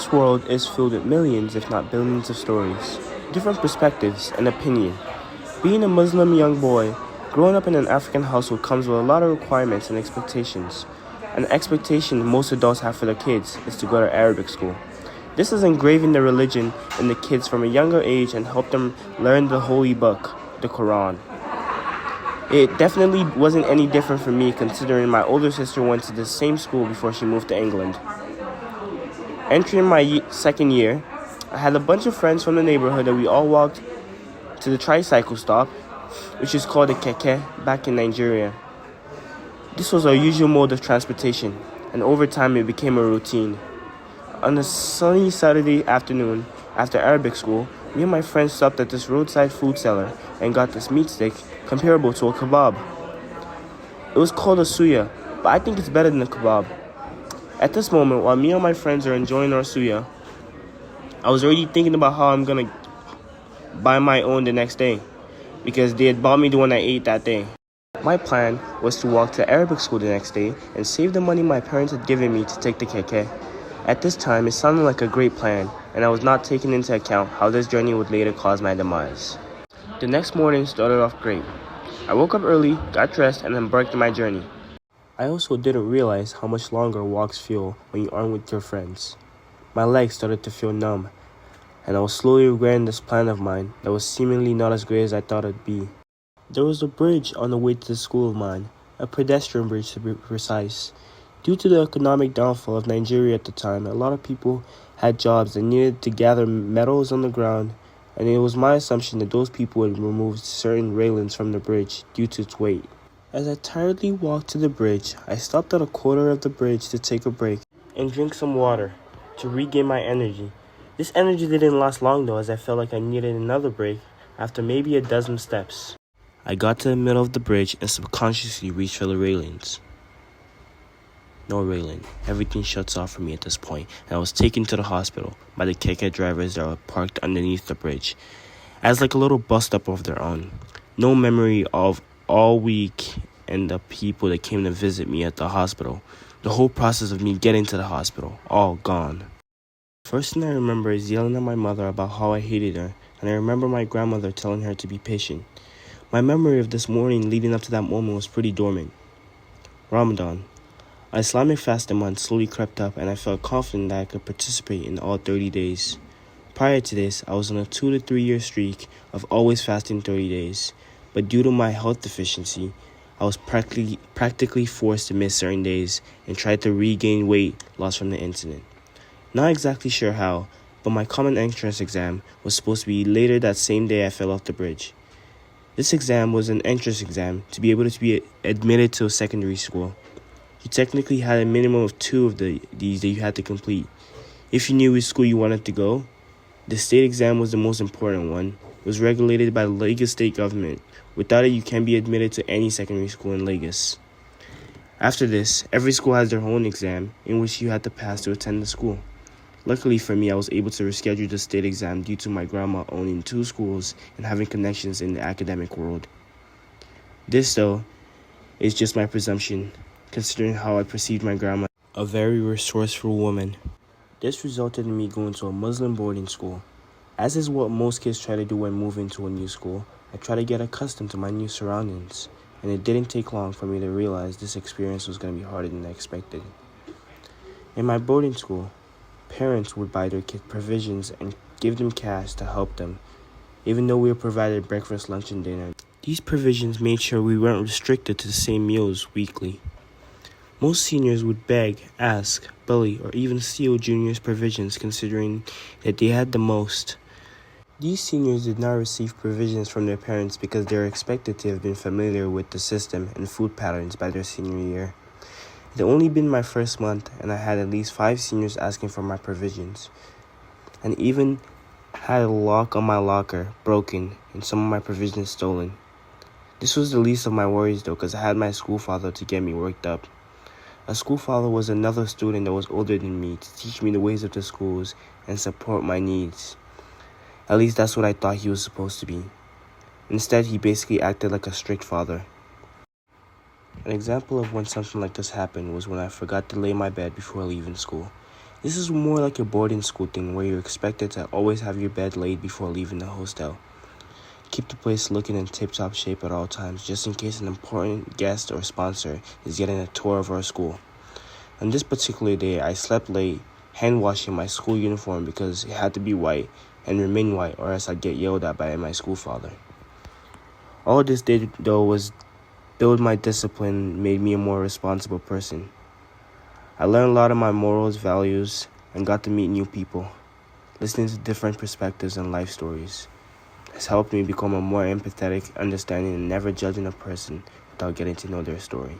This world is filled with millions, if not billions, of stories, different perspectives, and opinion. Being a Muslim young boy, growing up in an African household comes with a lot of requirements and expectations. An expectation most adults have for their kids is to go to Arabic school. This is engraving the religion in the kids from a younger age and help them learn the holy book, the Quran. It definitely wasn't any different for me considering my older sister went to the same school before she moved to England. Entering my second year, I had a bunch of friends from the neighborhood that we all walked to the tricycle stop, which is called a keke back in Nigeria. This was our usual mode of transportation, and over time it became a routine. On a sunny Saturday afternoon, after Arabic school, me and my friends stopped at this roadside food seller and got this meat stick comparable to a kebab. It was called a suya, but I think it's better than a kebab. At this moment, while me and my friends are enjoying our suya, I was already thinking about how I'm gonna buy my own the next day, because they had bought me the one I ate that day. My plan was to walk to Arabic school the next day and save the money my parents had given me to take the keke. At this time, it sounded like a great plan, and I was not taking into account how this journey would later cause my demise. The next morning started off great. I woke up early, got dressed, and embarked on my journey. I also didn't realize how much longer walks feel when you aren't with your friends. My legs started to feel numb, and I was slowly regretting this plan of mine that was seemingly not as great as I thought it'd be. There was a bridge on the way to the school of mine, a pedestrian bridge to be precise. Due to the economic downfall of Nigeria at the time, a lot of people had jobs and needed to gather metals on the ground, and it was my assumption that those people would remove certain railings from the bridge due to its weight. As I tiredly walked to the bridge, I stopped at a quarter of the bridge to take a break and drink some water to regain my energy. This energy didn't last long though, as I felt like I needed another break after maybe a dozen steps. I got to the middle of the bridge and subconsciously reached for the railings. No railing. Everything shuts off for me at this point, and I was taken to the hospital by the keke drivers that were parked underneath the bridge, as like a little bus stop of their own. No memory of all week and the people that came to visit me at the hospital. The whole process of me getting to the hospital, all gone. First thing I remember is yelling at my mother about how I hated her, and I remember my grandmother telling her to be patient. My memory of this morning leading up to that moment was pretty dormant. Ramadan. Islamic fasting month slowly crept up, and I felt confident that I could participate in all 30 days. Prior to this, I was on a 2 to 3 year streak of always fasting 30 days, but due to my health deficiency, I was practically forced to miss certain days and tried to regain weight lost from the incident. Not exactly sure how, but my common entrance exam was supposed to be later that same day I fell off the bridge. This exam was an entrance exam to be able to be admitted to a secondary school. You technically had a minimum of 2 of these that you had to complete. If you knew which school you wanted to go, the state exam was the most important one. It was regulated by the Lagos state government. Without it, you can't be admitted to any secondary school in Lagos. After this, every school has their own exam in which you had to pass to attend the school. Luckily for me, I was able to reschedule the state exam due to my grandma owning 2 schools and having connections in the academic world. This, though, is just my presumption, considering how I perceived my grandma, a very resourceful woman. This resulted in me going to a Muslim boarding school. As is what most kids try to do when moving to a new school, I tried to get accustomed to my new surroundings, and it didn't take long for me to realize this experience was going to be harder than I expected. In my boarding school, parents would buy their kids provisions and give them cash to help them, even though we were provided breakfast, lunch, and dinner. These provisions made sure we weren't restricted to the same meals weekly. Most seniors would beg, ask, bully, or even steal juniors' provisions considering that they had the most. These seniors did not receive provisions from their parents because they were expected to have been familiar with the system and food patterns by their senior year. It had only been my first month, and I had at least 5 seniors asking for my provisions, and even had a lock on my locker broken and some of my provisions stolen. This was the least of my worries though, because I had my school father to get me worked up. A school father was another student that was older than me to teach me the ways of the schools and support my needs. At least that's what I thought he was supposed to be. Instead, he basically acted like a strict father. An example of when something like this happened was when I forgot to lay my bed before leaving school. This is more like a boarding school thing where you're expected to always have your bed laid before leaving the hostel. Keep the place looking in tip-top shape at all times, just in case an important guest or sponsor is getting a tour of our school. On this particular day, I slept late, hand-washing my school uniform because it had to be white and remain white or else I'd get yelled at by my school father. All this did, though, was build my discipline, made me a more responsible person. I learned a lot of my morals, values, and got to meet new people. Listening to different perspectives and life stories has helped me become a more empathetic, understanding, and never judging a person without getting to know their story.